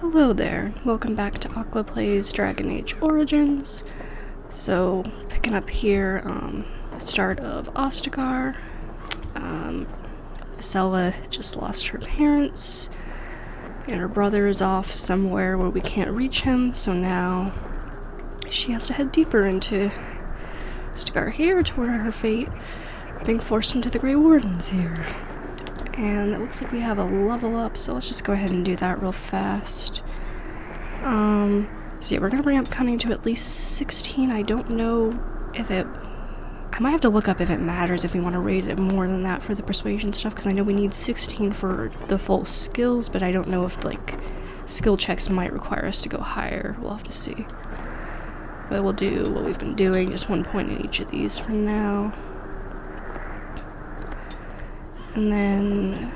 Hello there, welcome back to Aqua Plays Dragon Age Origins. So, picking up here, the start of Ostagar. Visela just lost her parents, and her brother is off somewhere where we can't reach him, so now she has to head deeper into Ostagar here to where her fate being forced into the Grey Wardens here. And it looks like we have a level up, so let's just go ahead and do that real fast. So yeah, we're gonna bring up cunning to at least 16. I don't know if I might have to look up if it matters if we want to raise it more than that for the persuasion stuff, because I know we need 16 for the full skills, but I don't know if, like, skill checks might require us to go higher. We'll have to see. But we'll do what we've been doing, just 1 point in each of these for now. And then,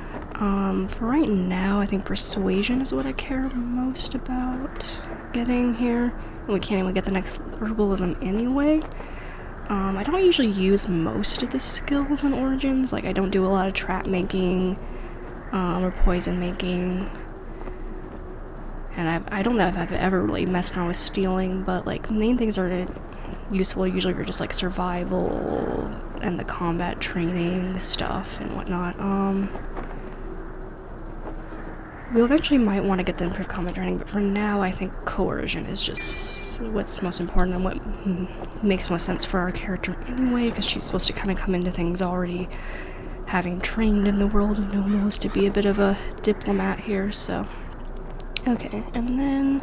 for right now, I think persuasion is what I care most about getting here. And we can't even get the next herbalism anyway. I don't usually use most of the skills in Origins. Like, I don't do a lot of trap making, or poison making. And I don't know if I've ever really messed around with stealing, but, like, main things are useful usually are just, like, survival and the combat training stuff and whatnot. We eventually might want to get the improved combat training, but for now I think coercion is just what's most important and what makes most sense for our character anyway, because she's supposed to kind of come into things already having trained in the world of Nomos to be a bit of a diplomat here, so. Okay, and then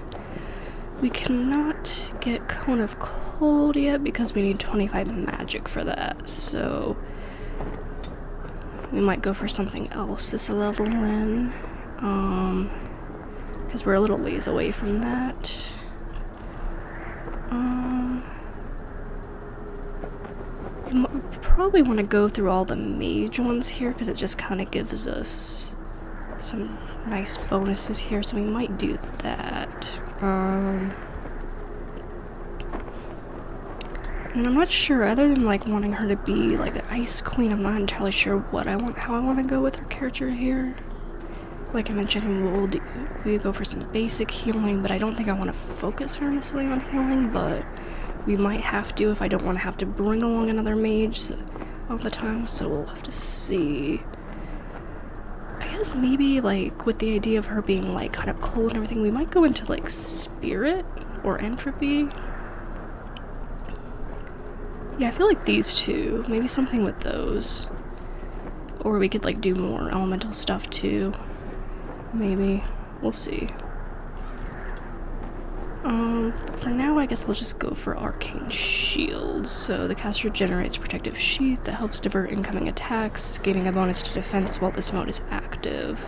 we cannot get Cone of Cold yet because we need 25 magic for that, so we might go for something else this level in, because we're a little ways away from that. We probably want to go through all the mage ones here because it just kind of gives us some nice bonuses here, so we might do that. And I'm not sure, other than like wanting her to be like the Ice Queen, I'm not entirely sure how I want to go with her character here. Like I mentioned, we go for some basic healing, but I don't think I want to focus her necessarily on healing, but we might have to if I don't want to have to bring along another mage all the time, so we'll have to see. I guess maybe, like, with the idea of her being, like, kind of cold and everything, we might go into, like, spirit or entropy. Yeah, I feel like these two. Maybe something with those. Or we could, like, do more elemental stuff, too. Maybe. We'll see. But for now, I guess I'll just go for Arcane Shield. So the caster generates Protective Sheath that helps divert incoming attacks, gaining a bonus to defense while this mode is active.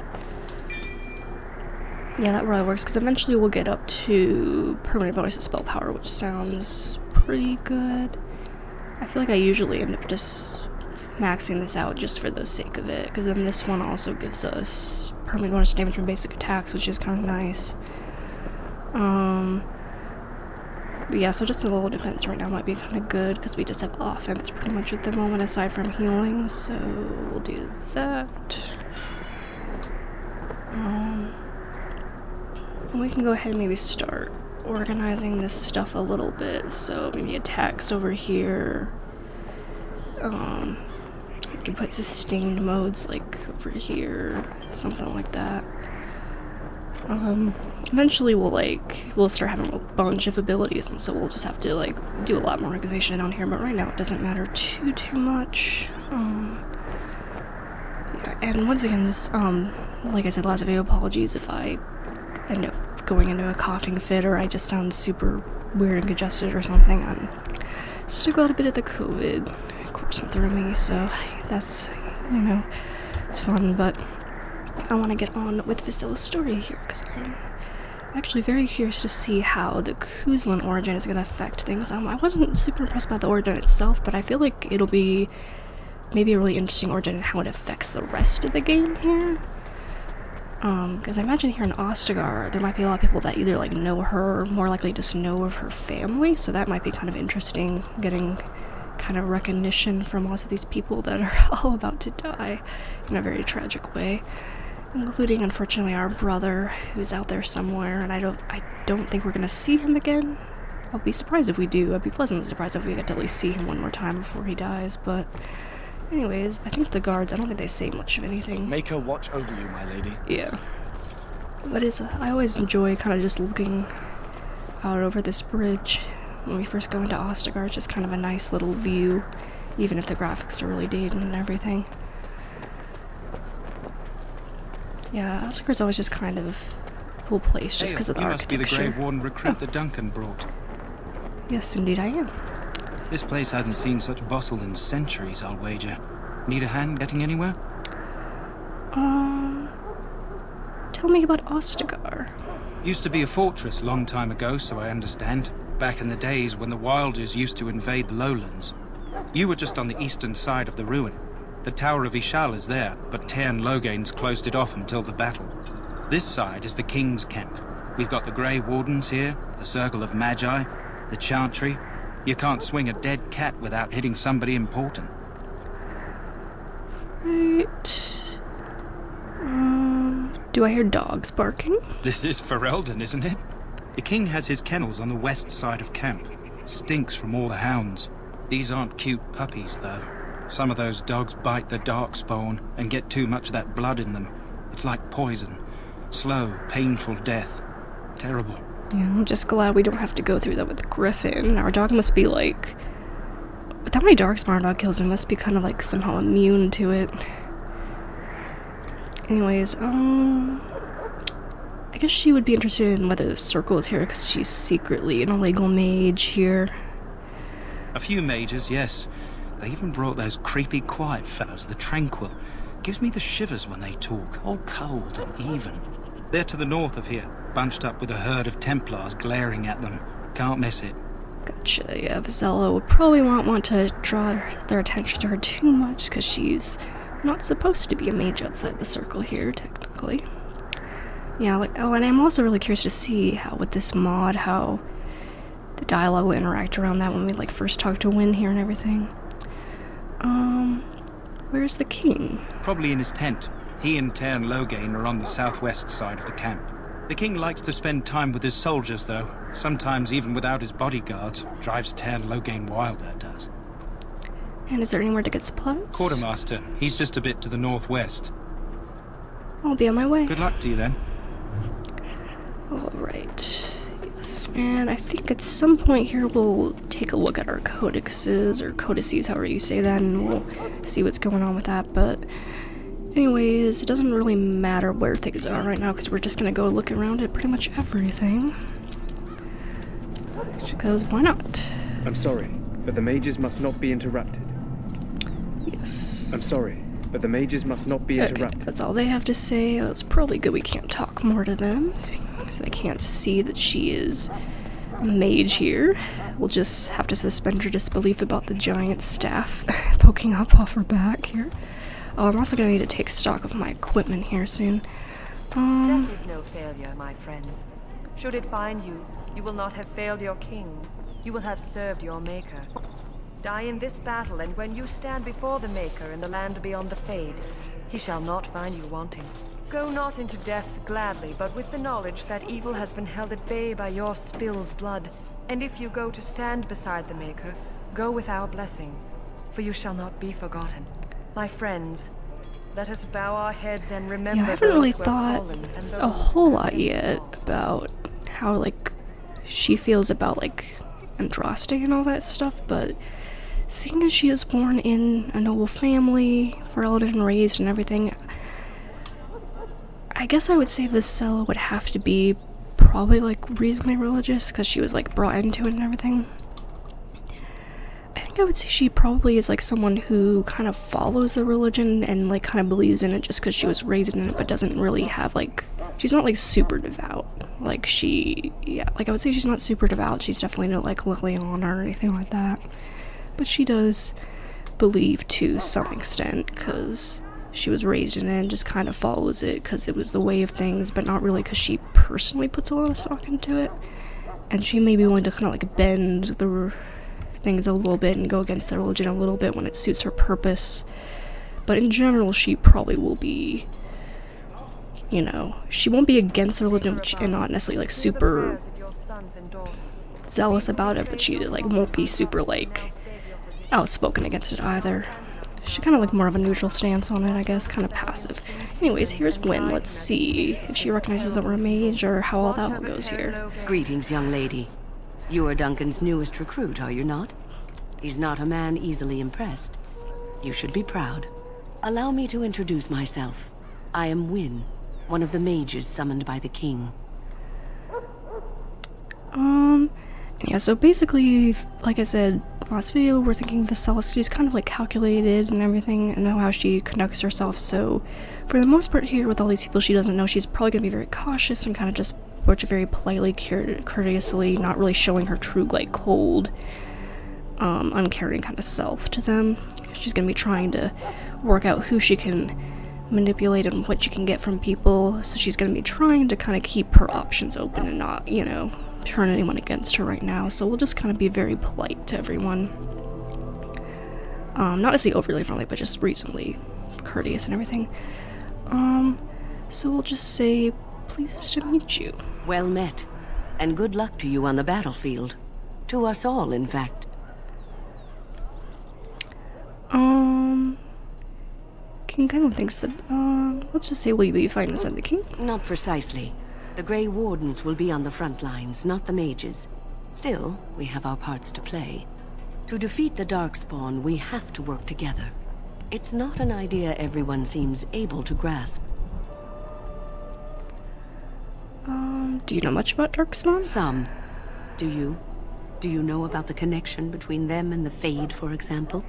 Yeah, that really works, because eventually we'll get up to permanent bonus to spell power, which sounds pretty good. I feel like I usually end up just maxing this out just for the sake of it, because then this one also gives us permanent bonus damage from basic attacks, which is kind of nice. But yeah, so just a little defense right now might be kind of good, because we just have offense pretty much at the moment aside from healing, so we'll do that. And we can go ahead and maybe start organizing this stuff a little bit, so maybe attacks over here. We can put sustained modes like over here, something like that. Eventually we'll start having a bunch of abilities, and so we'll just have to, like, do a lot more organization down here, but right now it doesn't matter too much. Yeah, and once again, this, like I said last video, apologies if I end up going into a coughing fit or I just sound super weird and congested or something. I'm still got a bit of the COVID coursing through me, so that's, you know, it's fun, but I want to get on with Visela's story here, because I'm actually very curious to see how the Kuzlin origin is going to affect things. I wasn't super impressed by the origin itself, but I feel like it'll be maybe a really interesting origin in how it affects the rest of the game here. Because I imagine here in Ostagar, there might be a lot of people that either, like, know her or more likely just know of her family, so that might be kind of interesting, getting kind of recognition from lots of these people that are all about to die in a very tragic way. including unfortunately our brother, who's out there somewhere, and I don't think we're gonna see him again. I'll be surprised if we do. I'd be pleasantly surprised if we get to at least see him one more time before he dies, but anyways, I think the guards, I don't think they say much of anything. Make her watch over you, my lady. Yeah. But I always enjoy kind of just looking out over this bridge. When we first go into Ostagar, it's just kind of a nice little view, even if the graphics are really dated and everything. Yeah, Ostagar's always just kind of a cool place just because of the architecture. You must be the Grey Warden recruit that Duncan brought. Yes, indeed I am. This place hasn't seen such bustle in centuries, I'll wager. Need a hand getting anywhere? Tell me about Ostagar. Used to be a fortress long time ago, so I understand. Back in the days when the Wilders used to invade the lowlands. You were just on the eastern side of the ruin. The Tower of Ishal is there, but Tairn Logain's closed it off until the battle. This side is the King's camp. We've got the Grey Wardens here, the Circle of Magi, the Chantry. You can't swing a dead cat without hitting somebody important. Right. Do I hear dogs barking? This is Ferelden, isn't it? The King has his kennels on the west side of camp. Stinks from all the hounds. These aren't cute puppies, though. Some of those dogs bite the darkspawn and get too much of that blood in them. It's like poison. Slow, painful death. Terrible. Yeah, I'm just glad we don't have to go through that with Griffin. Our dog must be like... With how many darkspawn our dog kills, it must be kind of like somehow immune to it. Anyways, I guess she would be interested in whether the circle is here because she's secretly an illegal mage here. A few mages, yes. They even brought those creepy quiet fellows, the Tranquil. Gives me the shivers when they talk, all cold and even. They're to the north of here, bunched up with a herd of Templars glaring at them. Can't miss it. Gotcha, yeah, Vizela would probably not want to draw their attention to her too much because she's not supposed to be a mage outside the circle here, technically. Yeah, like, oh, and I'm also really curious to see how, with this mod, how the dialogue will interact around that when we, like, first talk to Wynn here and everything. Where's the king? Probably in his tent. He and Tairn Logain are on the southwest side of the camp. The king likes to spend time with his soldiers, though. Sometimes even without his bodyguards. Drives Tairn Logain wild, that does. And is there anywhere to get supplies? Quartermaster. He's just a bit to the northwest. I'll be on my way. Good luck to you, then. Alright. Yes, and I think at some point here we'll take a look at our codexes, or codices, however you say that, and we'll see what's going on with that, but anyways, it doesn't really matter where things are right now, because we're just gonna go look around at pretty much everything. Because why not? I'm sorry, but the mages must not be interrupted. Yes. I'm sorry, but the mages must not be interrupted. Okay, that's all they have to say. It's probably good we can't talk more to them, so they can't see that she is a mage here. We'll just have to suspend her disbelief about the giant staff poking up off her back here. Oh, I'm also gonna need to take stock of my equipment here soon. Death is no failure, my friends. Should it find you, you will not have failed your king. You will have served your maker. Die in this battle, and when you stand before the Maker in the land beyond the Fade, he shall not find you wanting. Go not into death gladly, but with the knowledge that evil has been held at bay by your spilled blood. And if you go to stand beside the Maker, go with our blessing, for you shall not be forgotten. My friends, let us bow our heads and remember. Yeah, I haven't really those who have thought fallen and those a whole who lot have yet fallen. about how, like, she feels about, like, Andraste and all that stuff, but seeing as she is born in a noble family, Ferelden and raised and everything, I guess I would say Vizela would have to be probably, like, reasonably religious, because she was, like, brought into it and everything. I think I would say she probably is, like, someone who kind of follows the religion and, like, kind of believes in it just because she was raised in it, but doesn't really have, like, she's not, like, super devout. Like, yeah, like, I would say she's not super devout. She's definitely not, like, Liliana or anything like that. But she does believe to some extent, because she was raised in it and just kind of follows it because it was the way of things, but not really because she personally puts a lot of stock into it. And she may be willing to kind of, like, bend the things a little bit and go against the religion a little bit when it suits her purpose. But in general, she probably will be you know, she won't be against the religion and not necessarily like super zealous about it, but she like won't be super like outspoken against it either. She kind of like more of a neutral stance on it, I guess, kind of passive. Anyways, here's Wynne. Let's see if she recognizes that we're a mage or how all that one goes here. Greetings, young lady. You are Duncan's newest recruit, are you not? He's not a man easily impressed. You should be proud. Allow me to introduce myself. I am Wynne, one of the mages summoned by the king. Yeah, so basically, like I said last video, we're thinking Vesality's kind of like calculated and everything, and know how she conducts herself, so for the most part here, with all these people she doesn't know, she's probably gonna be very cautious and kind of just approach it very politely, courteously, not really showing her true, like, cold, uncaring kind of self to them. She's gonna be trying to work out who she can manipulate and what she can get from people, so she's gonna be trying to kind of keep her options open and not, you know, turn anyone against her right now, so we'll just kind of be very polite to everyone. Not to say overly friendly, but just reasonably courteous and everything. So we'll just say, pleased to meet you. Well met, and good luck to you on the battlefield. To us all, in fact. King kind of thinks that, let's just say, will you be fighting inside the king? Not precisely. The Grey Wardens will be on the front lines, not the mages. Still, we have our parts to play. To defeat the Darkspawn, we have to work together. It's not an idea everyone seems able to grasp. Do you know much about Darkspawn? Some. Do you? Do you know about the connection between them and the Fade, for example?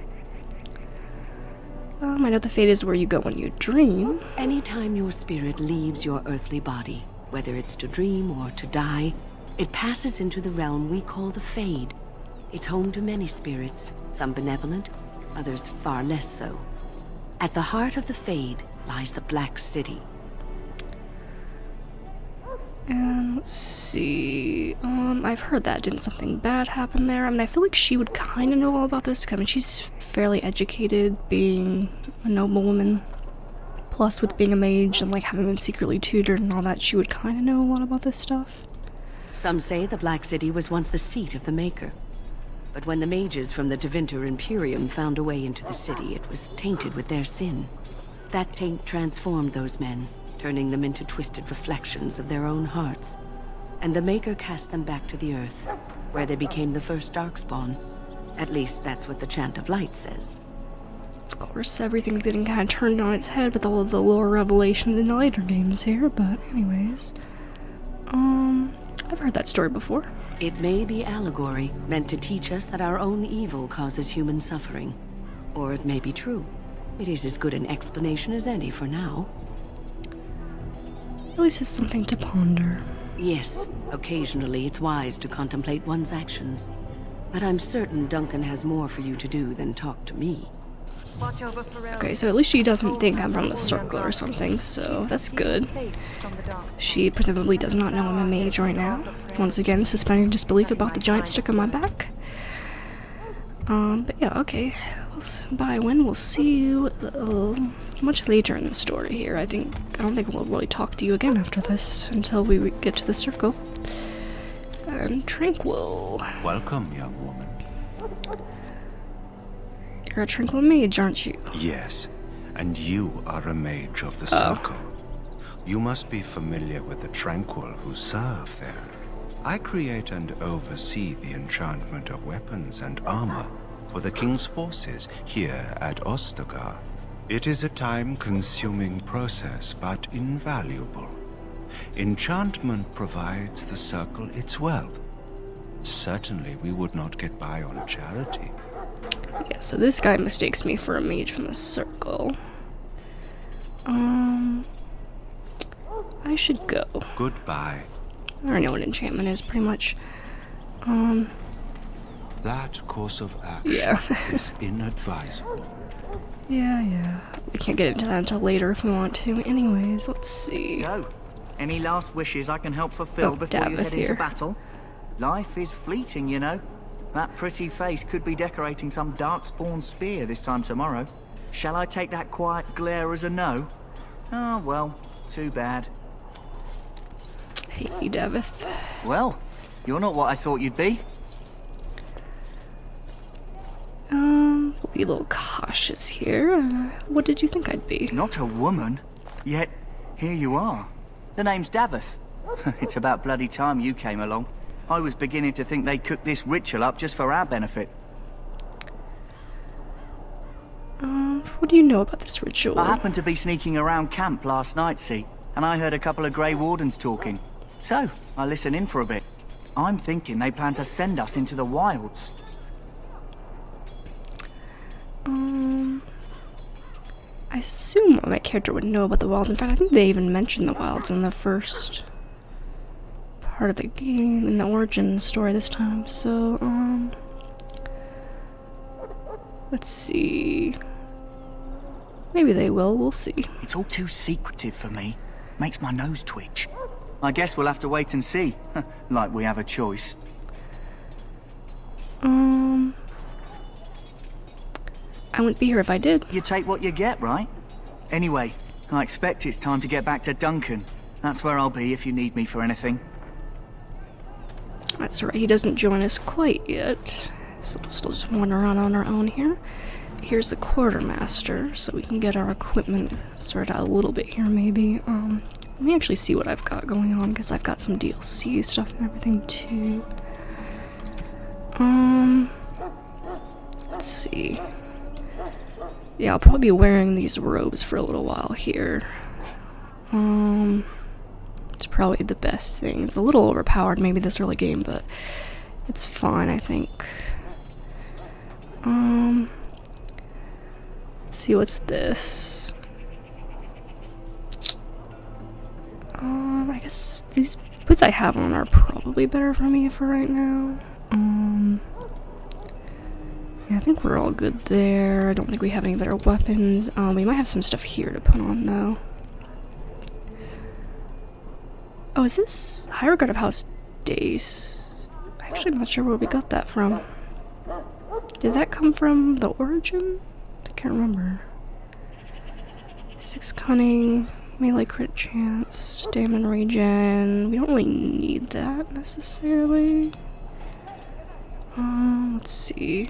I know the Fade is where you go when you dream. Anytime your spirit leaves your earthly body, whether it's to dream or to die, it passes into the realm we call the Fade. It's home to many spirits, some benevolent, others far less so. At the heart of the Fade lies the Black City. And let's see, I've heard that didn't something bad happen there. I mean, I feel like she would kind of know all about this. I mean, she's fairly educated, being a noblewoman. Plus, with being a mage and like having been secretly tutored and all that, she would kind of know a lot about this stuff. Some say the Black City was once the seat of the Maker. But when the mages from the Tevinter Imperium found a way into the city, it was tainted with their sin. That taint transformed those men, turning them into twisted reflections of their own hearts. And the Maker cast them back to the Earth, where they became the first Darkspawn. At least that's what the Chant of Light says. Of course, everything's getting kind of turned on its head with all of the lore revelations in the later games here, but anyways. I've heard that story before. It may be allegory, meant to teach us that our own evil causes human suffering. Or it may be true. It is as good an explanation as any for now. At least it's something to ponder. Yes, occasionally it's wise to contemplate one's actions. But I'm certain Duncan has more for you to do than talk to me. Okay, so at least she doesn't think I'm from the Circle or something, so that's good. She presumably does not know I'm a mage right now. Once again, suspending disbelief about the giant stick on my back. But yeah, okay. Bye, Wynne. We'll see you much later in the story here. I don't think we'll really talk to you again after this, until we get to the Circle. And Tranquil. Welcome, young woman. You're a Tranquil mage, aren't you? Yes, and you are a mage of the Circle. You must be familiar with the Tranquil who serve there. I create and oversee the enchantment of weapons and armor for the King's forces here at Ostagar. It is a time-consuming process, but invaluable. Enchantment provides the Circle its wealth. Certainly we would not get by on charity. Yeah, so this guy mistakes me for a mage from the Circle. I should go. Goodbye. I already know what enchantment is, pretty much. That course of action is inadvisable. Yeah. We can't get into that until later if we want to. Anyways, let's see. So, any last wishes I can help fulfill before you Davith head here. into battle? Life is fleeting, you know. That pretty face could be decorating some Darkspawn spear this time tomorrow. Shall I take that quiet glare as a no? Oh, well, Too bad. Hey, Davith. Well, you're not what I thought you'd be. We'll be a little cautious here. What did you think I'd be? Not a woman. Yet, here you are. The name's Davith. It's about bloody time you came along. I was beginning to think they cooked this ritual up just for our benefit. What do you know about this ritual? I happened to be sneaking around camp last night, see, and I heard a couple of grey wardens talking. So, I listened in for a bit. I'm thinking they plan to send us into the wilds. I assume my character would know about the wilds. In fact, I think they even mentioned the wilds in the first part of the game, in the origin story this time. So, let's see. Maybe they will, we'll see. It's all too secretive for me. Makes my nose twitch. I guess we'll have to wait and see. Like we have a choice. I wouldn't be here if I did. You take what you get, right? Anyway, I expect it's time to get back to Duncan. That's where I'll be if you need me for anything. That's right, he doesn't join us quite yet. So we'll still just wander around on our own here. Here's the quartermaster, so we can get our equipment sorted out a little bit here, maybe. Let me actually see what I've got going on, because I've got some DLC stuff and everything, too. Let's see. Yeah, I'll probably be wearing these robes for a little while here. It's probably the best thing. It's a little overpowered, maybe this early game, but it's fine, I think. Let's see, what's this? I guess these boots I have on are probably better for me for right now. Yeah, I think we're all good there. I don't think we have any better weapons. We might have some stuff here to put on, though. Oh, is this Higher Guard of House Days? Actually, I'm not sure where we got that from. Did that come from the origin? I can't remember. 6 cunning, melee crit chance, stamina regen. We don't really need that necessarily. Let's see.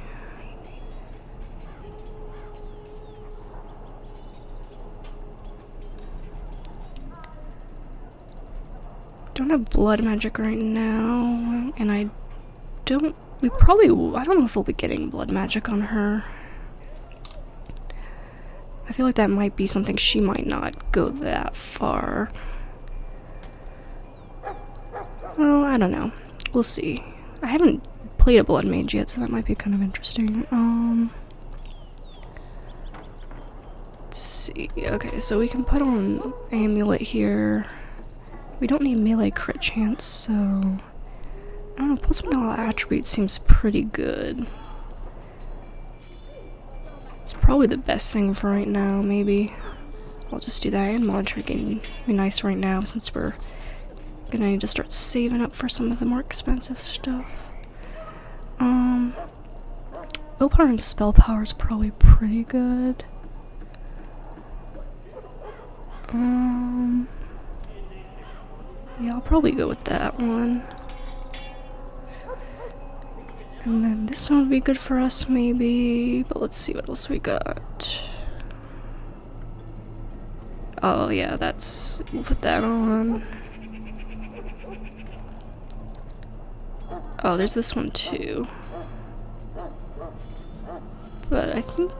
Don't have blood magic right now, and I don't know if we'll be getting blood magic on her. I feel like that might be something she might not go that far. Well, I don't know. We'll see. I haven't played a blood mage yet, so that might be kind of interesting. Let's see. Okay, so we can put on amulet here. We don't need melee crit chance, so I don't know, +1 all attribute seems pretty good. It's probably the best thing for right now, maybe. I'll just do that, and monitoring can be nice right now since we're gonna need to start saving up for some of the more expensive stuff. Willpower and spell power is probably pretty good. Yeah, I'll probably go with that one. And then this one would be good for us, maybe. But let's see what else we got. Oh, yeah, we'll put that on. Oh, there's this one too. But I think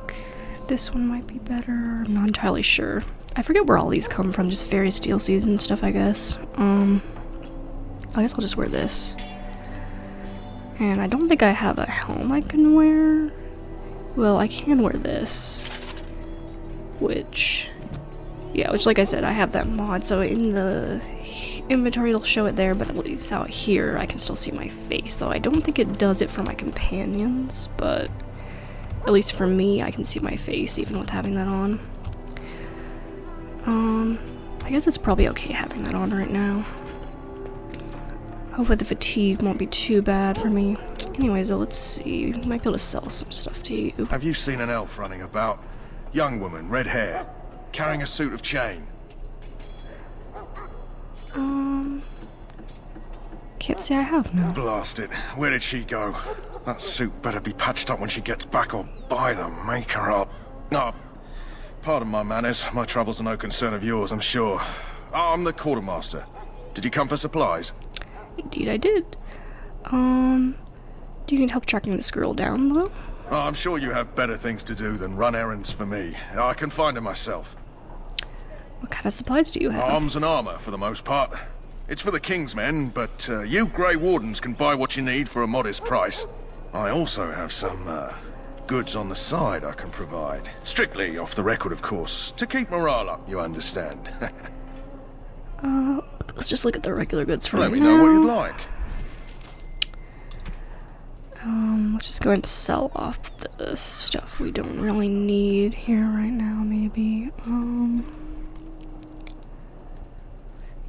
this one might be better. I'm not entirely sure. I forget where all these come from, just various DLCs and stuff, I guess. I guess I'll just wear this. And I don't think I have a helm I can wear. Well, I can wear this. Which, like I said, I have that mod, so in the inventory it'll show it there, but at least out here I can still see my face. So I don't think it does it for my companions, but at least for me, I can see my face even with having that on. I guess it's probably okay having that on right now. Hopefully the fatigue won't be too bad for me. Anyways, let's see. We might be able to sell some stuff to you. Have you seen an elf running about? Young woman, red hair, carrying a suit of chain. Can't say I have, no. Blast it. Where did she go? That suit better be patched up when she gets back, or by the maker up. Oh, pardon my manners. My troubles are no concern of yours, I'm sure. I'm the quartermaster. Did you come for supplies? Indeed I did. Do you need help tracking this girl down, though? Oh, I'm sure you have better things to do than run errands for me. I can find her myself. What kind of supplies do you have? Arms and armor, for the most part. It's for the King's men, but you Grey Wardens can buy what you need for a modest price. I also have some goods on the side I can provide. Strictly off the record, of course. To keep morale up, you understand. Let's just look at the regular goods for Let right me know what now. you'd like. Let's just go ahead and sell off the stuff we don't really need here right now, maybe.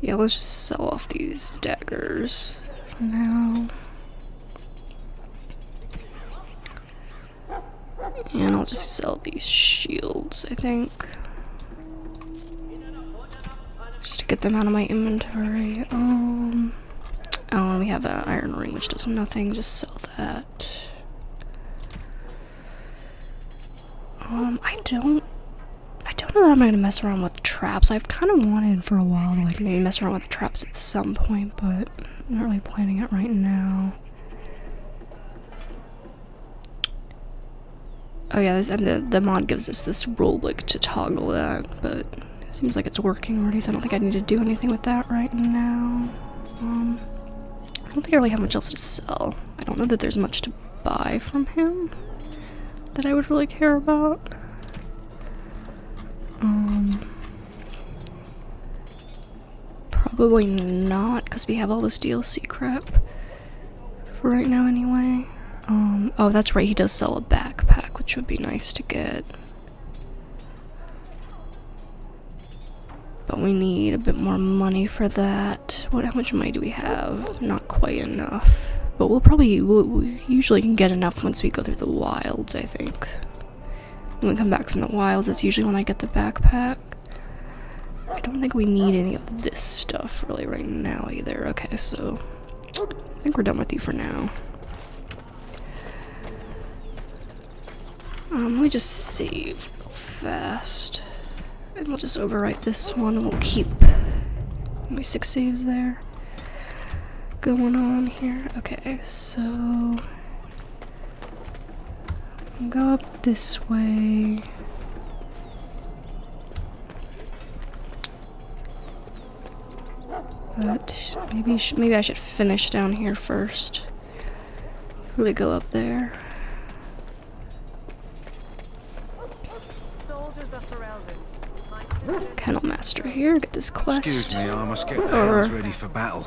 Yeah, let's just sell off these daggers for now. And I'll just sell these shields, I think. Just to get them out of my inventory. Oh, we have an iron ring which does nothing, just sell that. I don't know that I'm gonna mess around with traps. I've kind of wanted for a while to like maybe mess around with traps at some point, but I'm not really planning it right now. Oh yeah, the mod gives us this rule book to toggle that, but it seems like it's working already, so I don't think I need to do anything with that right now. I don't think I really have much else to sell. I don't know that there's much to buy from him that I would really care about. Probably not, because we have all this DLC crap for right now anyway. Oh, that's right, he does sell a backpack, which would be nice to get. But we need a bit more money for that. How much money do we have? Not quite enough. But we usually can get enough once we go through the wilds, I think. When we come back from the wilds, that's usually when I get the backpack. I don't think we need any of this stuff really right now either. Okay, so I think we're done with you for now. Let me just save real fast. And we'll just overwrite this one and we'll keep maybe 6 saves there going on here. Okay, so go up this way. But maybe I should finish down here first before we go up there. Kennel Master here, get this quest. Excuse me, I must get the hounds ready for battle.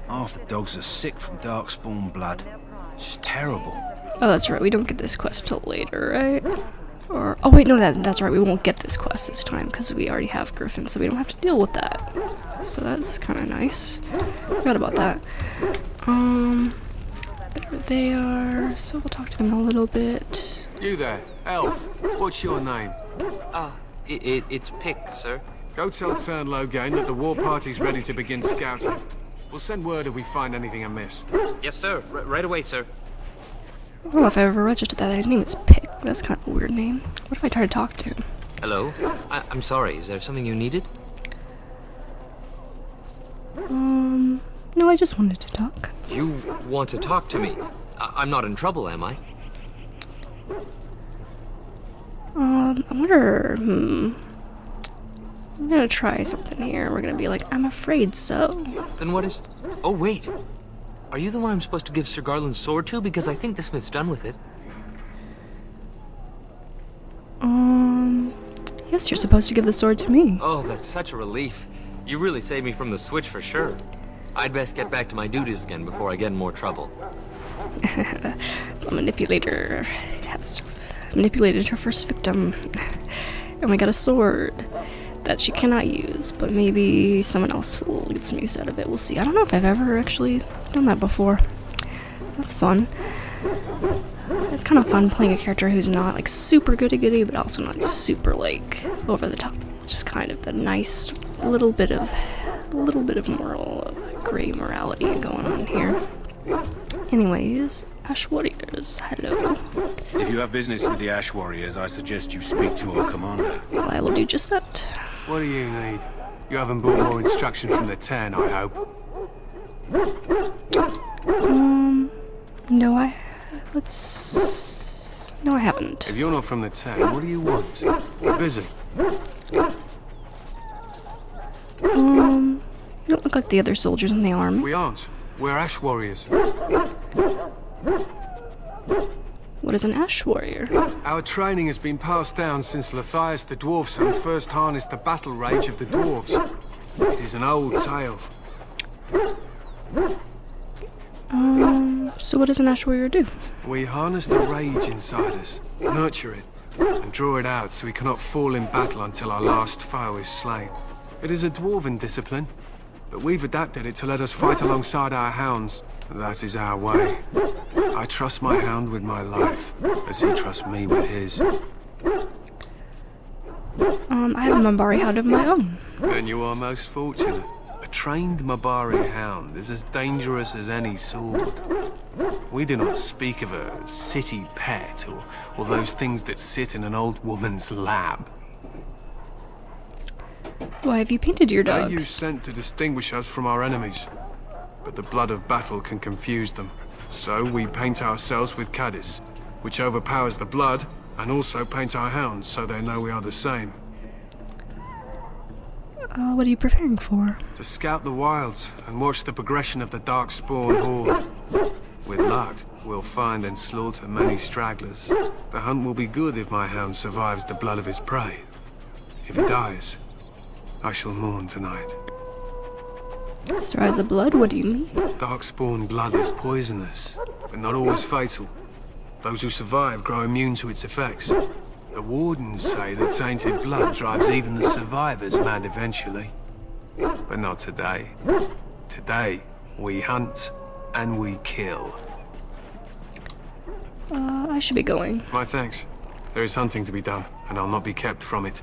Half the dogs are sick from darkspawn blood. It's terrible. Oh, that's right, we don't get this quest till later, right? Or, oh wait, no, that's right, we won't get this quest this time because we already have Griffin, so we don't have to deal with that. So that's kind of nice. Forgot about that. There they are, so we'll talk to them a little bit. You there, elf. What's your name? It's Pick, sir. Go tell Turnlogain that the war party's ready to begin scouting. We'll send word if we find anything amiss. Yes, sir. Right away, sir. I don't know if I ever registered that. His name is Pick. That's kind of a weird name. What if I try to talk to him? Hello? I'm sorry. Is there something you needed? No, I just wanted to talk. You want to talk to me? I'm not in trouble, am I? I wonder, I'm gonna try something here. We're gonna be like, I'm afraid so. Then what is... Oh, wait. Are you the one I'm supposed to give Sir Garland's sword to? Because I think the smith's done with it. Yes, you're supposed to give the sword to me. Oh, that's such a relief. You really saved me from the switch for sure. I'd best get back to my duties again before I get in more trouble. The manipulator has manipulated her first victim. And we got a sword that she cannot use, but maybe someone else will get some use out of it. We'll see. I don't know if I've ever actually done that before. That's fun. It's kind of fun playing a character who's not like super goody-goody, but also not super like over the top. Just kind of the nice little bit of moral gray morality going on here. Anyways, Ash Warriors, hello. If you have business with the Ash Warriors, I suggest you speak to our commander. Well, I will do just that. What do you need? You haven't brought more instruction from the Ten, I hope. No, No, I haven't. If you're not from the Ten, what do you want? We're busy. You don't look like the other soldiers in the army. We aren't. We're Ash Warriors. What is an Ash Warrior? Our training has been passed down since Lathias the Dwarfson first harnessed the battle rage of the dwarves. It is an old tale. So what does an Ash Warrior do? We harness the rage inside us, nurture it, and draw it out so we cannot fall in battle until our last foe is slain. It is a dwarven discipline, but we've adapted it to let us fight alongside our hounds. That is our way. I trust my hound with my life, as he trusts me with his. I have a Mambari hound of my own. Then you are most fortunate. A trained Mabari hound is as dangerous as any sword. We do not speak of a city pet or those things that sit in an old woman's lap. Why have you painted your They dogs? use scent to distinguish us from our enemies, but the blood of battle can confuse them. So we paint ourselves with Caddis, which overpowers the blood, and also paint our hounds so they know we are the same. What are you preparing for? To scout the wilds and watch the progression of the Darkspawn horde. With luck, we'll find and slaughter many stragglers. The hunt will be good if my hound survives the blood of his prey. If he dies, I shall mourn tonight. Surprise the blood? What do you mean? Darkspawn blood is poisonous, but not always fatal. Those who survive grow immune to its effects. The wardens say that tainted blood drives even the survivors mad eventually. But not today. Today, we hunt and we kill. I should be going. My thanks. There is hunting to be done, and I'll not be kept from it.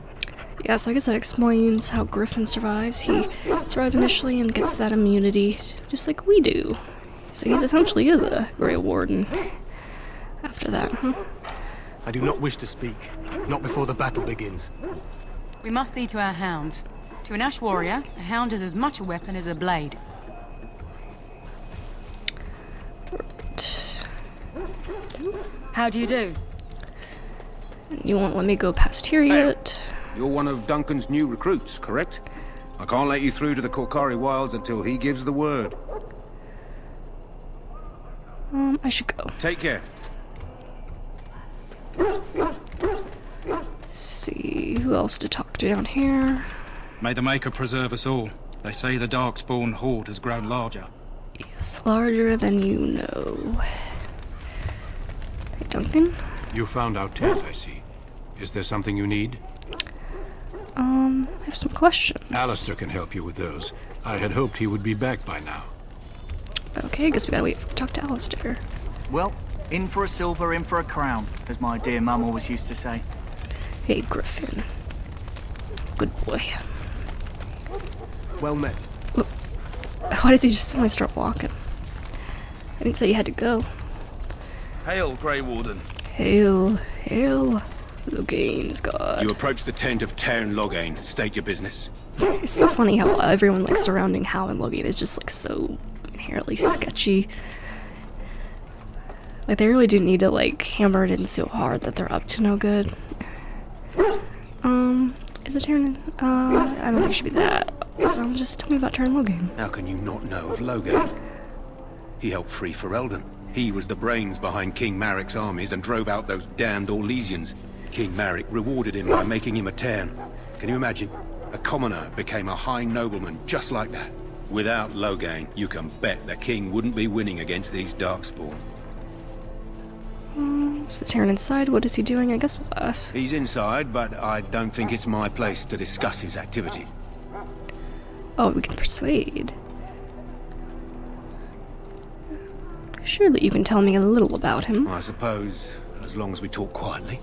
Yeah, so I guess that explains how Griffin survives. He survives initially and gets that immunity, just like we do. So he's essentially is a Grey Warden. After that, huh? I do not wish to speak. Not before the battle begins. We must see to our hounds. To an Ash Warrior, a hound is as much a weapon as a blade. How do you do? You won't let me go past here yet. You're one of Duncan's new recruits, correct? I can't let you through to the Korkari Wilds until he gives the word. I should go. Take care. See who else to talk to down here. May the Maker preserve us all. They say the Darkspawn horde has grown larger. Yes, larger than you know. Hey, Duncan? You found our tent, I see. Is there something you need? I have some questions. Alistair can help you with those. I had hoped he would be back by now. Okay, I guess we gotta wait to talk to Alistair. Well, in for a silver, in for a crown, as my dear mum always used to say. Hey, Griffin. Good boy. Well met. Why did he just suddenly start walking? I didn't say you had to go. Hail, Grey Warden. Hail, hail, Loghain's god. You approach the tent of Tairn Loghain. State your business. It's so funny how everyone like surrounding Hal and Loghain is just like so inherently sketchy. Like they really didn't need to like hammer it in so hard that they're up to no good. Is it Tairn? I don't think it should be that. So just tell me about Tairn Loghain. How can you not know of Loghain? He helped free Ferelden. He was the brains behind King Maric's armies and drove out those damned Orlesians. King Maric rewarded him by making him a Tairn. Can you imagine? A commoner became a high nobleman just like that. Without Loghain, you can bet the king wouldn't be winning against these Darkspawn. Is the Tairn inside? What is he doing? I guess we'll ask. He's inside, but I don't think it's my place to discuss his activities. Oh, we can persuade. Surely you can tell me a little about him. I suppose, as long as we talk quietly.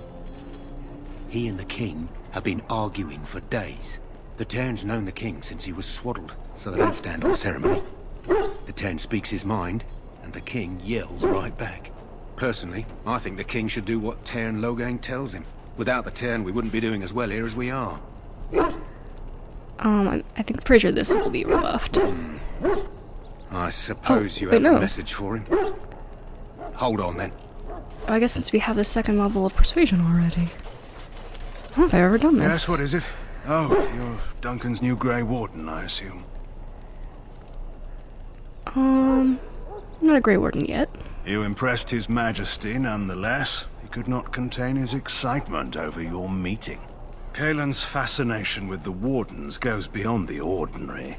He and the king have been arguing for days. The Tairn's known the king since he was swaddled, so they don't stand on ceremony. The Ten speaks his mind, and the king yells right back. Personally, I think the king should do what Teyrn Loghain tells him. Without the Teyrn, we wouldn't be doing as well here as we are. I think pretty sure this will be rebuffed. I suppose you wait, have no. a message for him. Hold on, then. Oh, I guess since we have the second level of persuasion already. I don't know if I've ever done this. Yes, what is it? Oh, you're Duncan's new Grey Warden, I assume. I'm not a Grey Warden yet. You impressed His Majesty nonetheless. He could not contain his excitement over your meeting. Kaelin's fascination with the Wardens goes beyond the ordinary.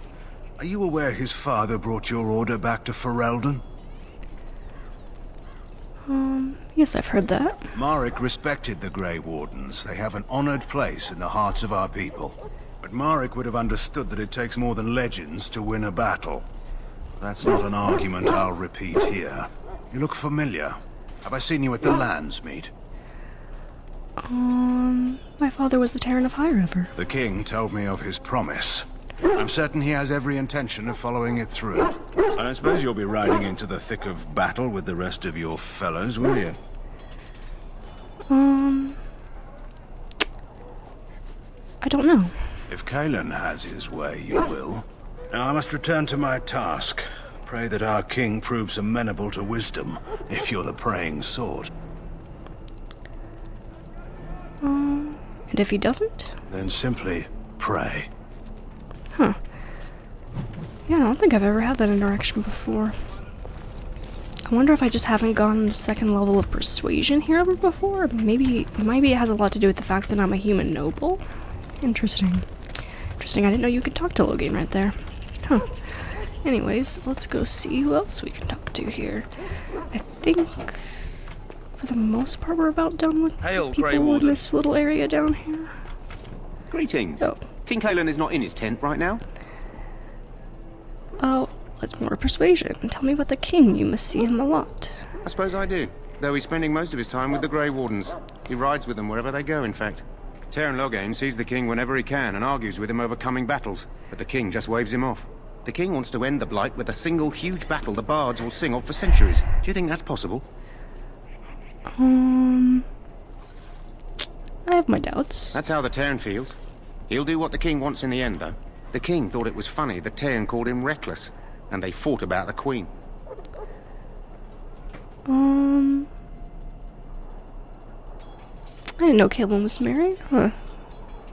Are you aware his father brought your order back to Ferelden? Yes, I've heard that. Marek respected the Grey Wardens. They have an honored place in the hearts of our people. But Marek would have understood that it takes more than legends to win a battle. That's not an argument I'll repeat here. You look familiar. Have I seen you at the Landsmeet? My father was the Teyrn of High River. The king told me of his promise. I'm certain he has every intention of following it through. I suppose you'll be riding into the thick of battle with the rest of your fellows, will you? I don't know. If Kaelin has his way, you will. Now I must return to my task. Pray that our king proves amenable to wisdom, if you're the praying sort. And if he doesn't? Then simply pray. Huh. Yeah, I don't think I've ever had that interaction before. I wonder if I just haven't gotten the second level of persuasion here ever before. Maybe it has a lot to do with the fact that I'm a human noble. Interesting. Interesting, I didn't know you could talk to Loghain right there. Huh. Anyways, let's go see who else we can talk to here. I think, for the most part, we're about done with Hail, people Grey in Warden. this little area down here. Greetings. Oh. King Kaelin is not in his tent right now. Oh, let's more persuasion. Tell me about the king. You must see him a lot. I suppose I do, though he's spending most of his time with the Grey Wardens. He rides with them wherever they go, in fact. Teyrn Loghain sees the king whenever he can and argues with him over coming battles, but the king just waves him off. The king wants to end the Blight with a single huge battle the bards will sing of for centuries. Do you think that's possible? I have my doubts. That's how the Teyrn feels. He'll do what the king wants in the end, though. The king thought it was funny the Teyrn called him reckless, and they fought about the queen. I didn't know Kaelin was married. Huh.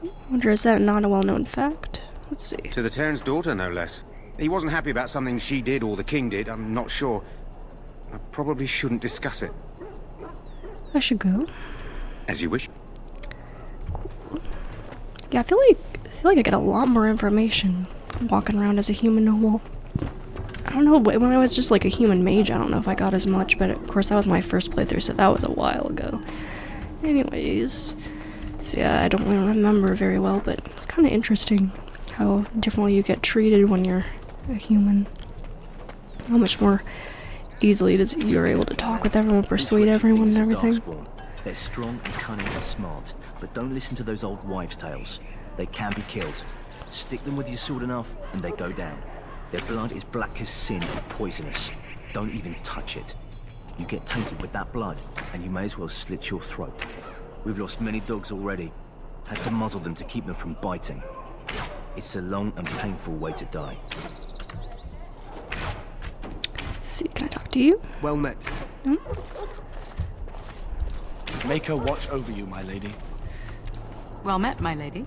I wonder, is that not a well-known fact? Let's see. To the Teyrn's daughter, no less. He wasn't happy about something she did or the king did, I'm not sure. I probably shouldn't discuss it. I should go. As you wish. Cool. Yeah, I feel like I get a lot more information walking around as a human noble. I don't know, when I was just like a human mage, I don't know if I got as much, but of course that was my first playthrough, so that was a while ago. Anyways, so yeah, I don't really remember very well, but it's kind of interesting how differently you get treated when you're a human. How much more easily you're able to talk with everyone, persuade everyone and everything. They're strong and cunning and smart, but don't listen to those old wives' tales. They can be killed. Stick them with your sword enough, and they go down. Their blood is black as sin and poisonous. Don't even touch it. You get tainted with that blood, and you may as well slit your throat. We've lost many dogs already. Had to muzzle them to keep them from biting. It's a long and painful way to die. Let's see, can I talk to you? Well met. Hmm? Make her watch over you, my lady. Well met, my lady.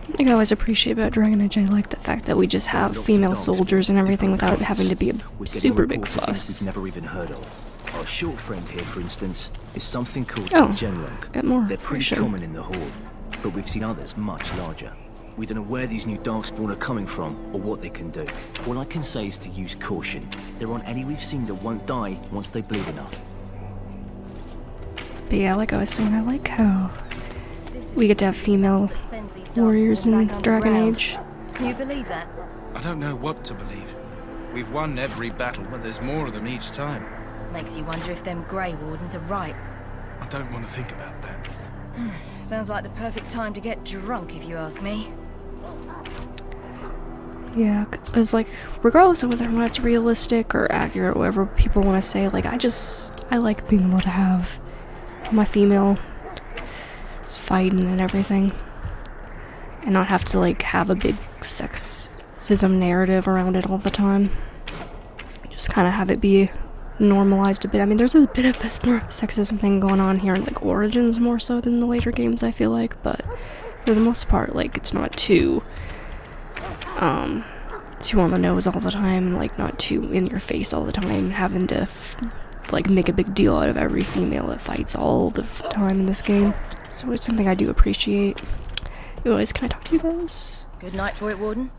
I think I always appreciate about Dragon Age, I like the fact that we just have female soldiers and everything without it having to be a super big fuss. We've never even heard of. Our short friend here, for instance, is something called Genrock. Get more. They're pretty common in the Horde, but we've seen others much larger. We don't know where these new Darkspawn are coming from, or what they can do. All I can say is to use caution. There aren't any we've seen that won't die once they bleed enough. But yeah, like I was saying, I like how we get to have female warriors in Dragon Age. Can you believe that? I don't know what to believe. We've won every battle, but there's more of them each time. Makes you wonder if them Grey Wardens are right. I don't want to think about that. Sounds like the perfect time to get drunk, if you ask me. Yeah, cause it's like, regardless of whether or not it's realistic or accurate, whatever people want to say, like, I like being able to have my female fighting and everything, and not have to, like, have a big sexism narrative around it all the time. Just kind of have it be normalized a bit. I mean, there's a bit of a more sexism thing going on here in, like, Origins more so than the later games, I feel like, but for the most part, like, it's not too on the nose all the time, like, not too in your face all the time, having to like make a big deal out of every female that fights all the time in this game. So it's something I do appreciate. Anyways, can I talk to you guys? Good night for it, Warden.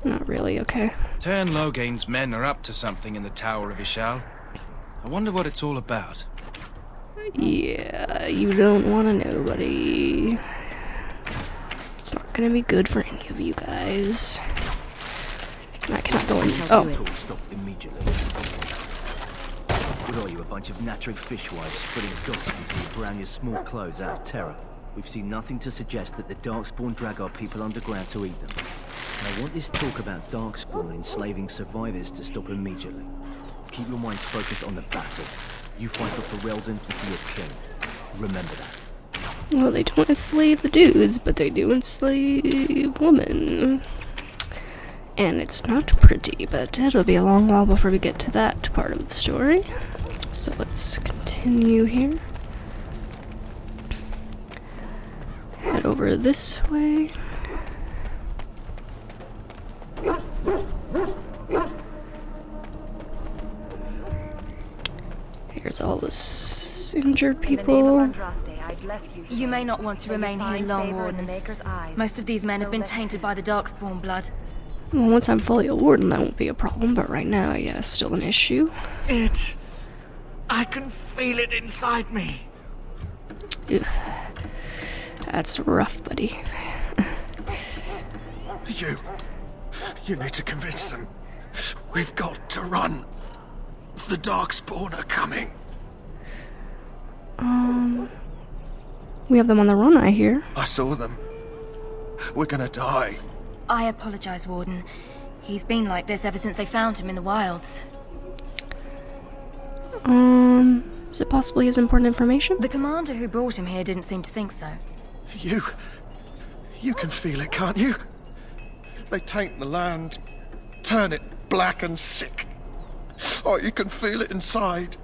Not really, okay. Tern Logain's men are up to something in the Tower of Ishal. I wonder what it's all about. Yeah, you don't want to know, buddy. It's not gonna be good for any of you guys. I cannot go in. Oh. Stop immediately. What are you, a bunch of natural fishwives spreading gossip until you brown your small clothes out of terror? We've seen nothing to suggest that the Darkspawn drag our people underground to eat them. And I want this talk about Darkspawn enslaving survivors to stop immediately. Keep your minds focused on the battle. You fight for Ferelden and for your king. Remember that. Well, they don't enslave the dudes, but they do enslave women. And it's not pretty, but it'll be a long while before we get to that part of the story. So let's continue here. Head over this way. Here's all this injured people. You may not want to remain here long, Warden. Most of these men have been tainted by the Darkspawn blood. Well, once I'm fully a warden, that won't be a problem, but right now, yeah, it's still an issue. I can feel it inside me. Ugh. That's rough, buddy. You need to convince them. We've got to run. The Darkspawn are coming. We have them on the run, I hear. I saw them. We're gonna die. I apologize, Warden. He's been like this ever since they found him in the wilds. Is it possibly his important information? The commander who brought him here didn't seem to think so. You can feel it, can't you? They taint the land, turn it black and sick. Oh, you can feel it inside.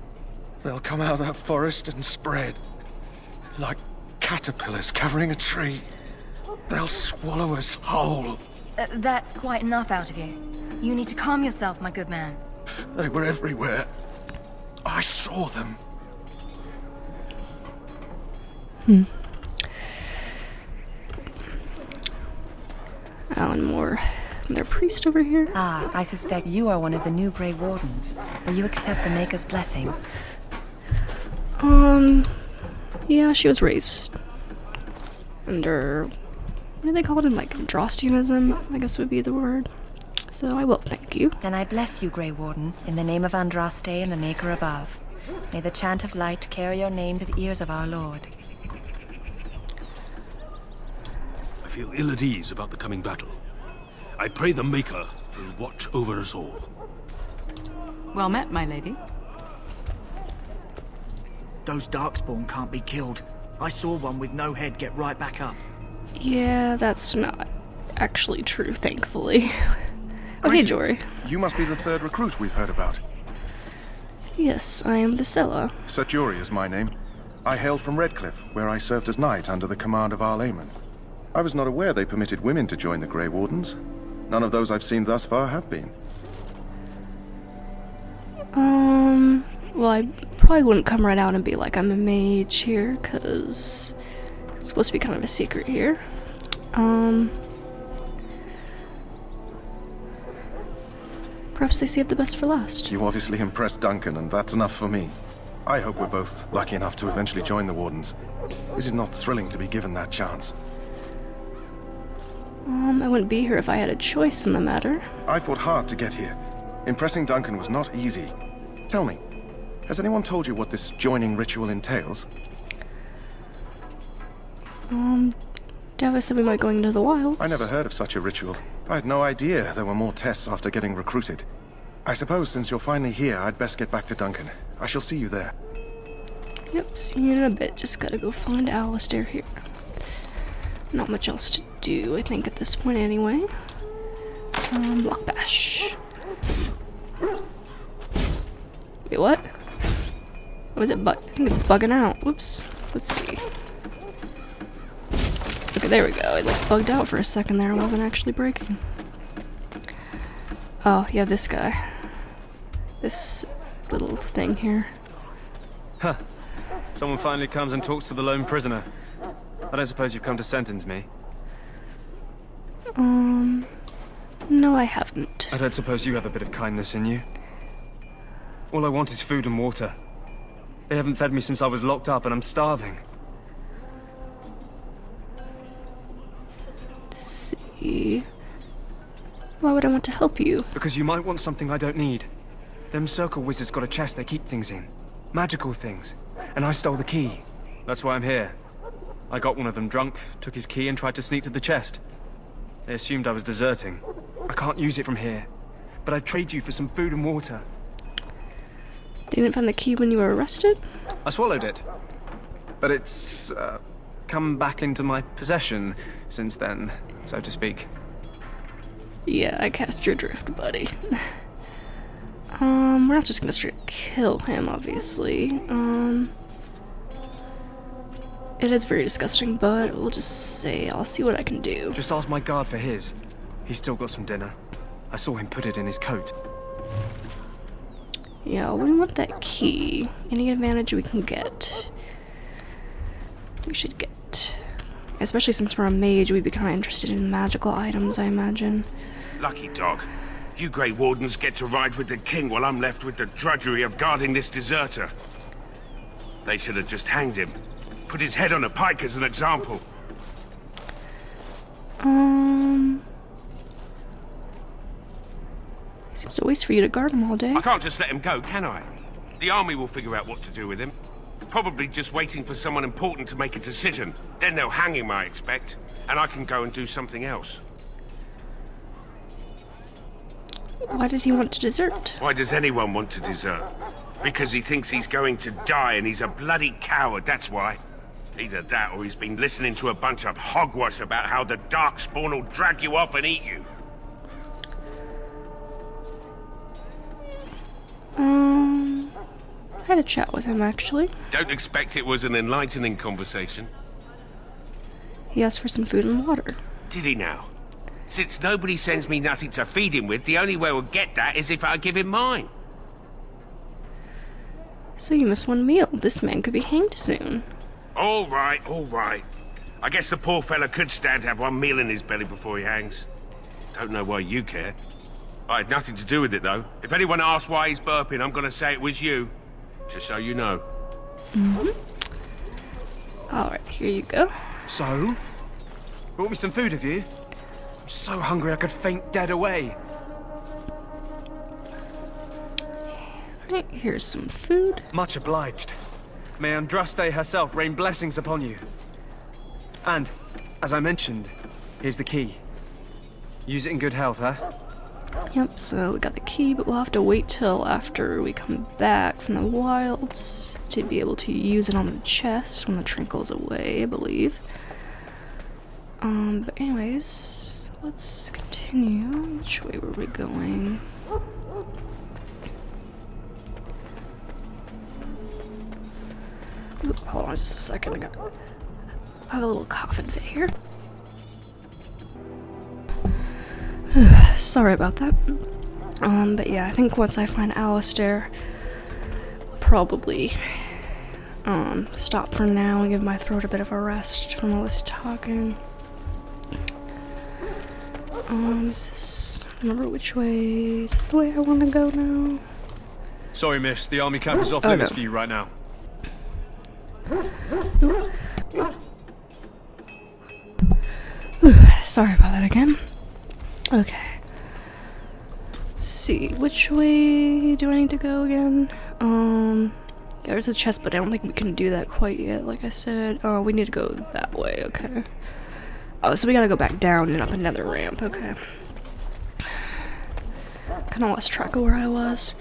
They'll come out of that forest and spread. Like caterpillars covering a tree. They'll swallow us whole. That's quite enough out of you. You need to calm yourself, my good man. They were everywhere. I saw them. Alan Moore. Their priest over here. Ah, I suspect you are one of the new Grey Wardens. Will you accept the Maker's blessing? Yeah, she was raised under, what do they call it in, like, Drostianism, I guess would be the word. So I will, thank you. Then I bless you, Grey Warden, in the name of Andraste and the Maker above. May the chant of light carry your name to the ears of our Lord. I feel ill at ease about the coming battle. I pray the Maker will watch over us all. Well met, my lady. Those Darkspawn can't be killed. I saw one with no head get right back up. Yeah, that's not actually true, thankfully. Oh, hey, Jory. You must be the third recruit we've heard about. Yes, I am Visela. Sir Jory is my name. I hail from Redcliffe, where I served as knight under the command of Arl Eamon. I was not aware they permitted women to join the Grey Wardens. None of those I've seen thus far have been. Well, I probably wouldn't come right out and be like, I'm a mage here, because it's supposed to be kind of a secret here. Perhaps they saved the best for last. You obviously impressed Duncan, and that's enough for me. I hope we're both lucky enough to eventually join the Wardens. Is it not thrilling to be given that chance? I wouldn't be here if I had a choice in the matter. I fought hard to get here. Impressing Duncan was not easy. Tell me, has anyone told you what this joining ritual entails? Davos said we might go into the wilds. I never heard of such a ritual. I had no idea there were more tests after getting recruited. I suppose since you're finally here, I'd best get back to Duncan. I shall see you there. Yep, see you in a bit. Just gotta go find Alistair here. Not much else to do, I think, at this point anyway. Block bash. Wait, what? Was it I think it's bugging out. Whoops. Let's see. Okay, there we go. It like bugged out for a second there. It wasn't actually breaking. Oh, yeah, this guy. This little thing here. Huh. Someone finally comes and talks to the lone prisoner. I don't suppose you've come to sentence me? No, I haven't. I don't suppose you have a bit of kindness in you? All I want is food and water. They haven't fed me since I was locked up and I'm starving. Let's see. Why would I want to help you? Because you might want something I don't need. Them circle wizards got a chest they keep things in. Magical things. And I stole the key. That's why I'm here. I got one of them drunk, took his key and tried to sneak to the chest. They assumed I was deserting. I can't use it from here. But I'd trade you for some food and water. They didn't find the key when you were arrested? I swallowed it. But it's, come back into my possession since then, so to speak. Yeah, I cast your drift, buddy. We're not just gonna straight kill him, obviously. It is very disgusting, but we'll just say I'll see what I can do. Just ask my guard for his. He's still got some dinner. I saw him put it in his coat. Yeah, we want that key. Any advantage we can get, we should get. Especially since we're a mage, we'd be kind of interested in magical items, I imagine. Lucky dog. You Grey Wardens get to ride with the king while I'm left with the drudgery of guarding this deserter. They should have just hanged him. Put his head on a pike as an example. Seems a waste for you to guard him all day. I can't just let him go, can I? The army will figure out what to do with him. Probably just waiting for someone important to make a decision. Then they'll hang him, I expect. And I can go and do something else. Why did he want to desert? Why does anyone want to desert? Because he thinks he's going to die and he's a bloody coward, that's why. Either that or he's been listening to a bunch of hogwash about how the Darkspawn will drag you off and eat you. I had a chat with him, actually. Don't expect it was an enlightening conversation. He asked for some food and water. Did he now? Since nobody sends me nothing to feed him with, the only way we'll get that is if I give him mine. So you missed one meal. This man could be hanged soon. All right, all right. I guess the poor fella could stand to have one meal in his belly before he hangs. Don't know why you care. I had nothing to do with it, though. If anyone asks why he's burping, I'm gonna say it was you. Just so you know. Alright, here you go. So? Brought me some food, have you? I'm so hungry I could faint dead away. Alright, here's some food. Much obliged. May Andraste herself rain blessings upon you. And, as I mentioned, here's the key. Use it in good health, huh? Yep, so we got the key, but we'll have to wait till after we come back from the wilds to be able to use it on the chest when the trinkle's away, I believe. But anyways, let's continue. Which way were we going? Ooh, hold on just a second, I have a little coughing fit here. Sorry about that. But yeah, I think once I find Alistair, probably stop for now and give my throat a bit of a rest from all this talking. Is this, I don't remember which way, is this the way I want to go now? Sorry, miss, the army camp is off limits for you right now. Sorry about that again. Okay. Let's see, which way do I need to go again? Yeah, there's a chest, but I don't think we can do that quite yet, like I said. Oh, we need to go that way, okay. Oh, so we gotta go back down and up another ramp, okay. Kind of lost track of where I was.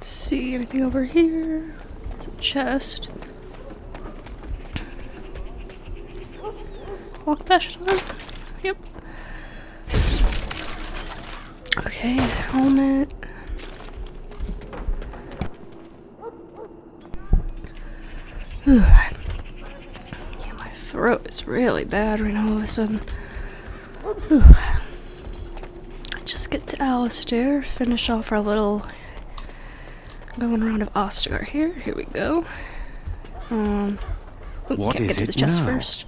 See anything over here? It's a chest. Walk past on. Yep. Okay, helmet. Yeah, my throat is really bad right now all of a sudden. Just get to Alistair, finish off our little going around of Ostagar here. Here we go. What is get to it the chest now? first.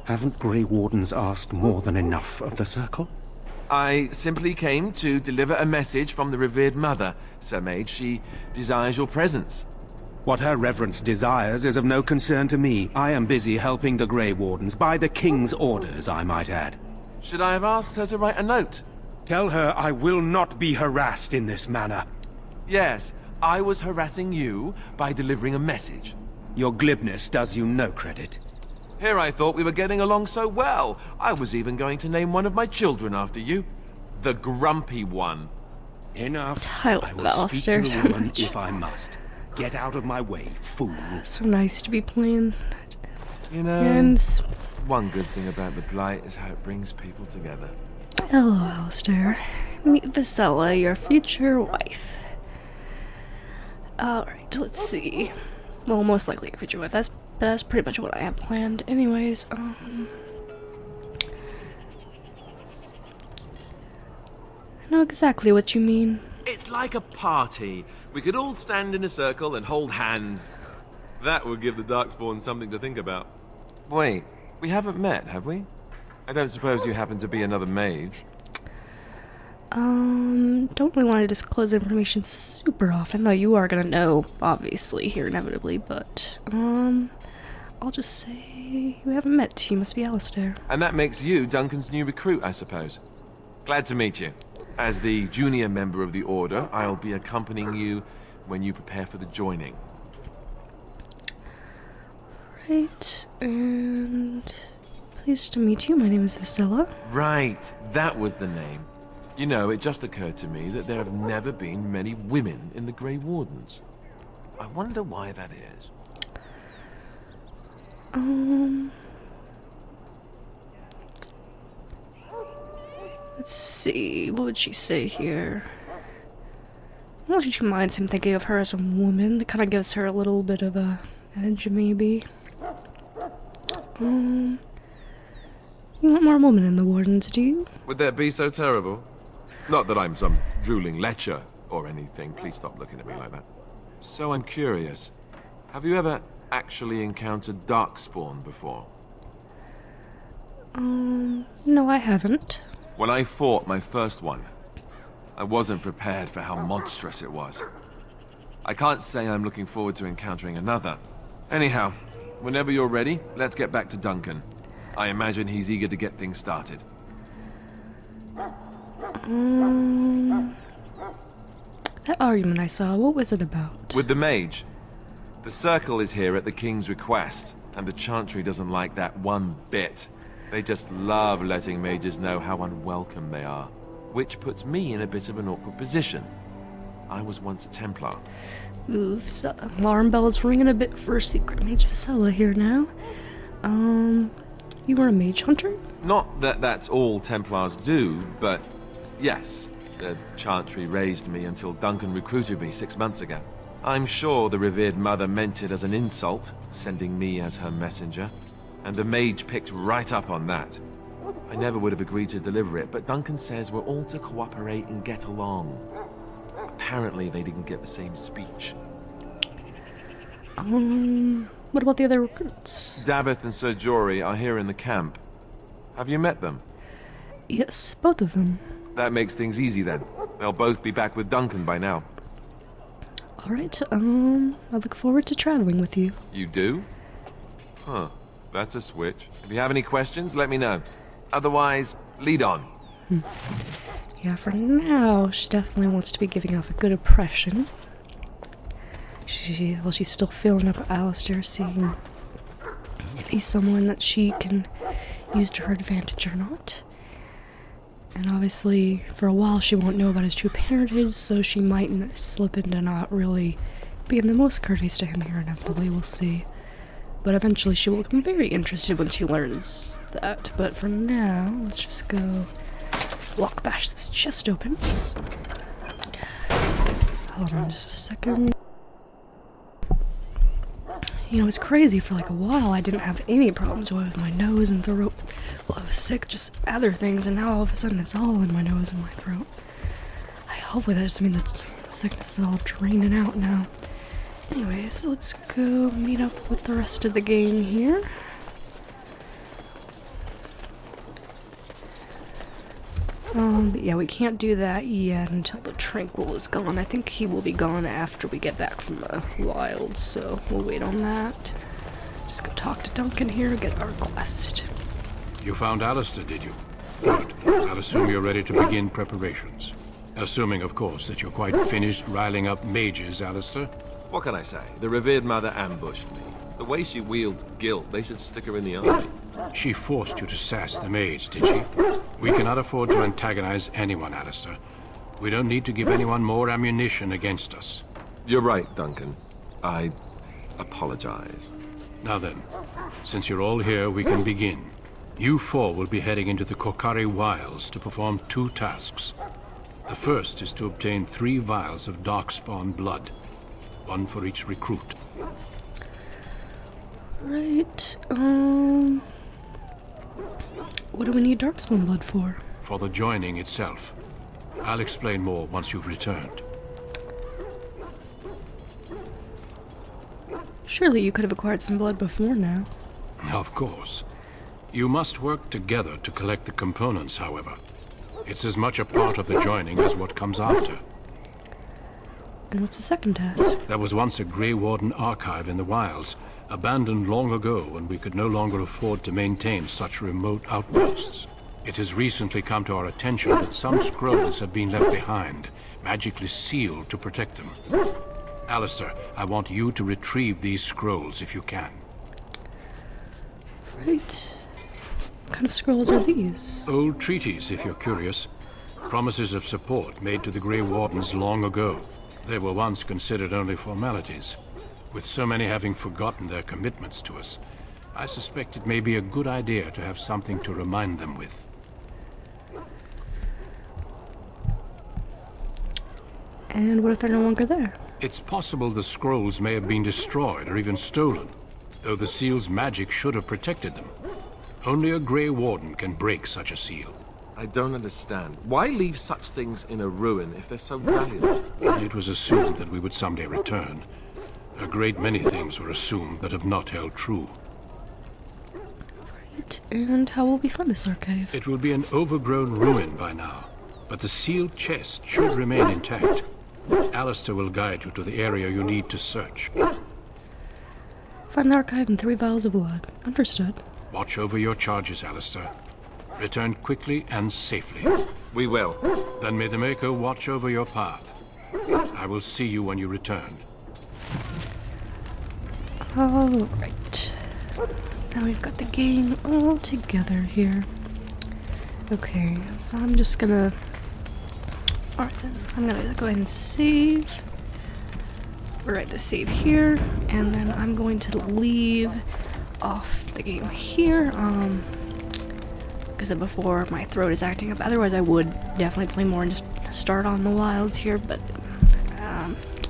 Haven't Grey Wardens asked more than enough of the Circle? I simply came to deliver a message from the revered mother, Sir Mage. She desires your presence. What her reverence desires is of no concern to me. I am busy helping the Grey Wardens, by the King's orders, I might add. Should I have asked her to write a note? Tell her I will not be harassed in this manner. Yes, I was harassing you by delivering a message. Your glibness does you no credit. Here I thought we were getting along so well. I was even going to name one of my children after you. The Grumpy One. Enough. I will love Alistair speak to so the woman much. if I must. Get out of my way, fool. So nice to be playing. You know, And one good thing about the Blight is how it brings people together. hello, Alistair. Meet Vasella, your future wife. Alright, let's see. Well, most likely your future wife. That's pretty much what I have planned. Anyways, I know exactly what you mean. It's like a party. We could all stand in a circle and hold hands. That would give the Darkspawn something to think about. Wait, we haven't met, have we? I don't suppose you happen to be another mage. Don't really want to disclose information super often, though you are gonna know, obviously, here inevitably, but, I'll just say you haven't met. You must be Alistair. And that makes you Duncan's new recruit, I suppose. Glad to meet you. As the junior member of the Order, I'll be accompanying you when you prepare for the joining. Right, and pleased to meet you. My name is Vasella. Right, that was the name. You know, it just occurred to me that there have never been many women in the Grey Wardens. I wonder why that is. Let's see, what would she say here? Well, she minds him thinking of her as a woman. It kind of gives her a little bit of a edge, maybe. You want more women in the Wardens, do you? Would that be so terrible? Not that I'm some drooling lecher or anything. Please stop looking at me like that. So I'm curious. Have you ever actually encountered Darkspawn before? No, I haven't. When I fought my first one, I wasn't prepared for how monstrous it was. I can't say I'm looking forward to encountering another. Anyhow, whenever you're ready, let's get back to Duncan. I imagine he's eager to get things started. That argument I saw, what was it about? With the mage. The Circle is here at the King's request, and the Chantry doesn't like that one bit. They just love letting mages know how unwelcome they are, which puts me in a bit of an awkward position. I was once a Templar. Oof, alarm bells ringing a bit for Secret Mage Vasella here now. You were a mage hunter? Not that that's all Templars do, but yes. The Chantry raised me until Duncan recruited me 6 months ago. I'm sure the revered mother meant it as an insult, sending me as her messenger, and the mage picked right up on that. I never would have agreed to deliver it, but Duncan says we're all to cooperate and get along. Apparently they didn't get the same speech. What about the other recruits? Davith and Sir Jory are here in the camp. Have you met them? Yes, both of them. That makes things easy then. They'll both be back with Duncan by now. Alright, I look forward to traveling with you. You do? Huh. That's a switch. If you have any questions, let me know. Otherwise, lead on. Yeah, for now, she definitely wants to be giving off a good impression. She's still filling up Alistair, seeing if he's someone that she can use to her advantage or not. And obviously, for a while, she won't know about his true parentage, so she might slip into not really being the most courteous to him here inevitably, we'll see. But eventually she will become very interested when she learns that. But for now, let's just go lock bash this chest open. Hold on just a second. You know, it's crazy, for like a while I didn't have any problems with my nose and throat. Well, I was sick, just other things, and now all of a sudden it's all in my nose and my throat. Hopefully that just means that sickness is all draining out now. Anyways, let's go meet up with the rest of the gang here. But yeah, we can't do that yet until the Tranquil is gone. I think he will be gone after we get back from the wilds, so we'll wait on that. Just go talk to Duncan here, get our quest. You found Alistair, did you? Good. I'll assume you're ready to begin preparations. Assuming, of course, that you're quite finished riling up mages, Alistair. What can I say? The revered mother ambushed me. The way she wields guilt, they should stick her in the army. She forced you to sass the mage, did she? We cannot afford to antagonize anyone, Alistair. We don't need to give anyone more ammunition against us. You're right, Duncan. I apologize. Now then, since you're all here, we can begin. You four will be heading into the Korkari Wilds to perform 2 tasks. The first is to obtain 3 vials of Darkspawn blood. 1 for each recruit. Right, what do we need Darkspawn blood for? For the joining itself. I'll explain more once you've returned. Surely you could have acquired some blood before now. Of course. You must work together to collect the components, however. It's as much a part of the joining as what comes after. And what's the second task? There was once a Grey Warden archive in the wilds, abandoned long ago when we could no longer afford to maintain such remote outposts. It has recently come to our attention that some scrolls have been left behind, magically sealed to protect them. Alistair, I want you to retrieve these scrolls if you can. Right. What kind of scrolls are these? Old treaties, if you're curious. Promises of support made to the Grey Wardens long ago. They were once considered only formalities. With so many having forgotten their commitments to us, I suspect it may be a good idea to have something to remind them with. And what if they're no longer there? It's possible the scrolls may have been destroyed or even stolen, though the seal's magic should have protected them. Only a Grey Warden can break such a seal. I don't understand. Why leave such things in a ruin if they're so valuable? It was assumed that we would someday return. A great many things were assumed that have not held true. Right, and how will we find this archive? It will be an overgrown ruin by now, but the sealed chest should remain intact. Alistair will guide you to the area you need to search. Find the archive and 3 vials of blood. Understood. Watch over your charges, Alistair. Return quickly and safely. We will. Then may the Maker watch over your path. I will see you when you return. Alright. Now we've got the gang all together here. Okay, so I'm just gonna... Alright then, I'm gonna go ahead and save. Write the save here, and then I'm going to leave off the game here. Like I said before, my throat is acting up. Otherwise, I would definitely play more and just start on the wilds here, but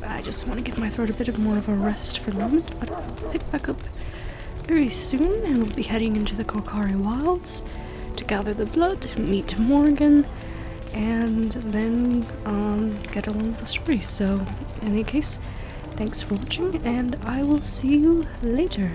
I just want to give my throat a bit more of a rest for the moment. But I'll pick back up very soon, and we'll be heading into the Korkari Wilds to gather the blood, meet Morgan, and then get along with the story. So, in any case, thanks for watching, and I will see you later.